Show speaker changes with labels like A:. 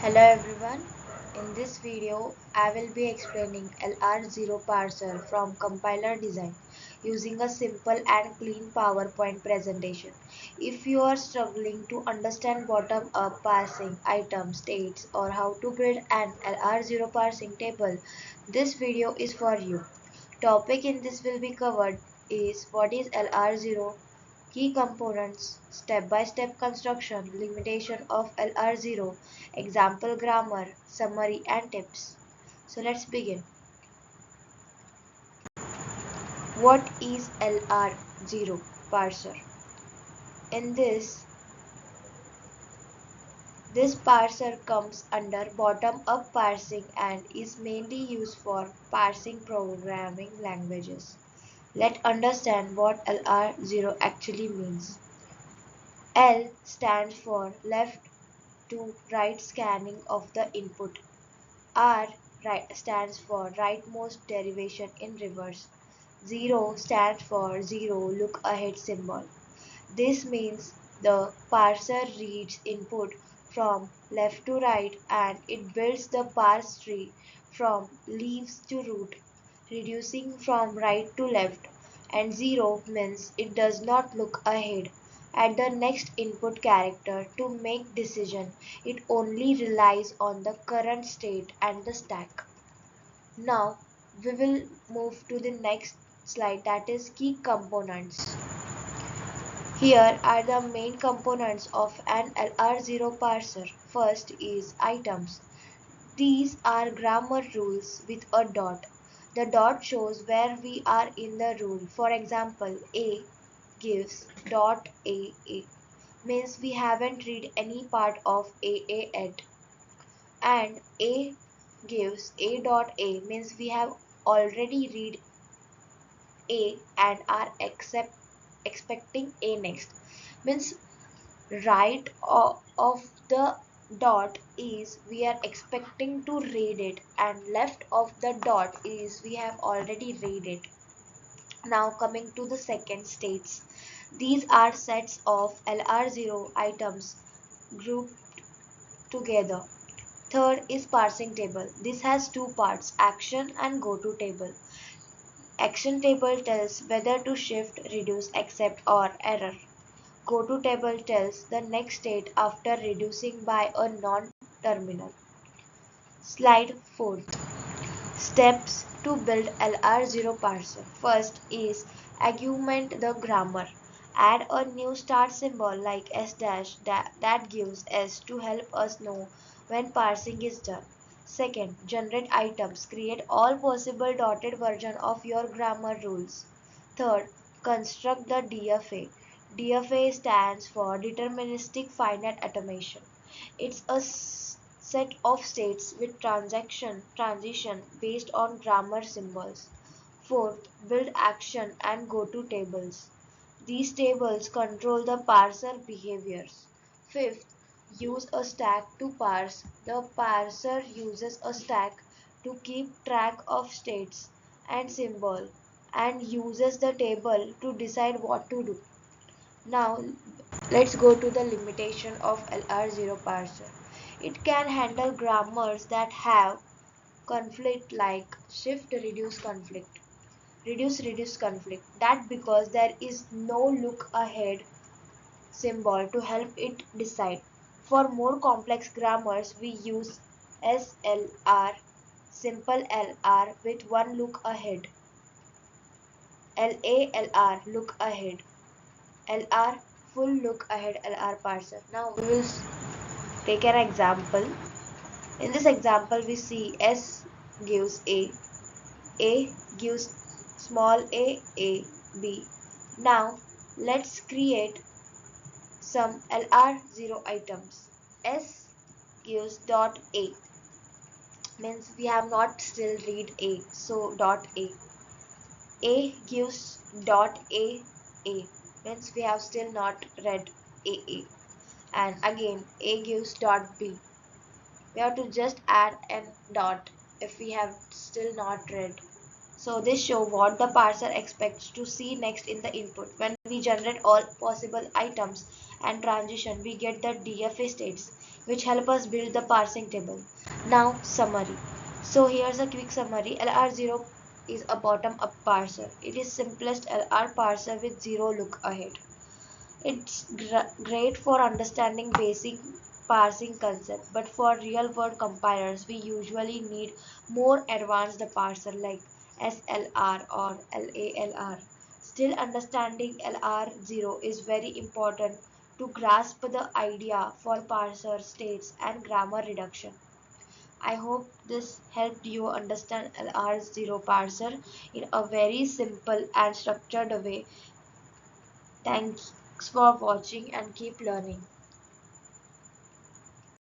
A: Hello everyone. In this video, I will be explaining LR0 parser from compiler design using a simple and clean PowerPoint presentation. If you are struggling to understand bottom-up parsing, item, states, or how to build an LR0 parsing table, this video is for you. Topic in this will be covered is what is LR0, key components, step-by-step construction, limitation of LR0, example grammar, summary and tips. So let's begin. What is LR0 parser? In this parser comes under bottom-up parsing and is mainly used for parsing programming languages. Let's understand what LR0 actually means. L stands for left to right scanning of the input. R stands for rightmost derivation in reverse. 0 stands for zero look ahead symbol. This means the parser reads input from left to right and it builds the parse tree from leaves to root, reducing from right to left, and 0 means it does not look ahead at the next input character to make decision. It only relies on the current state and the stack. Now we will move to the next slide, that is key components. Here are the main components of an LR0 parser. First is items. These are grammar rules with a dot. The dot shows where we are in the rule. For example, A gives dot AA means we haven't read any part of AA yet, and A gives A dot A means we have already read A and are expecting A next. Means right of the dot is we are expecting to read it, and left of the dot is we have already read it. Now coming to the second states. These are sets of LR0 items grouped together. Third is parsing table. This has two parts, action and go to table. Action table tells whether to shift, reduce, accept or error. Go to table tells the next state after reducing by a non-terminal. Slide 4. Steps to build LR0 parser. First is augment the grammar. Add a new start symbol like S dash that gives S to help us know when parsing is done. Second, generate items. Create all possible dotted version of your grammar rules. Third, construct the DFA. DFA stands for deterministic finite automation. It's a set of states with transition based on grammar symbols. Fourth, build action and go to tables. These tables control the parser behaviors. Fifth, use a stack to parse. The parser uses a stack to keep track of states and symbol and uses the table to decide what to do. Now let's go to the limitation of LR0 parser. It can handle grammars that have conflict like shift reduce conflict, reduce conflict. That because there is no look ahead symbol to help it decide. For more complex grammars we use SLR, simple LR with one look ahead, LALR look ahead, LR full look ahead LR parser. Now we will take an example. In this example, we see S gives A gives small a, B. Now, let's create some LR0 items. S gives dot A, means we have not still read A, so dot A. A gives dot A, means we have still not read AA. And again, A gives dot B. We have to just add a dot if we have still not read. So this shows what the parser expects to see next in the input. When we generate all possible items and transition, we get the DFA states. which help us build the parsing table. Now, summary. So here's a quick summary. LR0 is a bottom-up parser. It is simplest LR parser with zero look ahead. It's great for understanding basic parsing concept, but for real-world compilers, we usually need more advanced parser like SLR or LALR. Still, understanding LR0 is very important to grasp the idea for parser states and grammar reduction. I hope this helped you understand LR0 parser in a very simple and structured way. Thanks for watching and keep learning.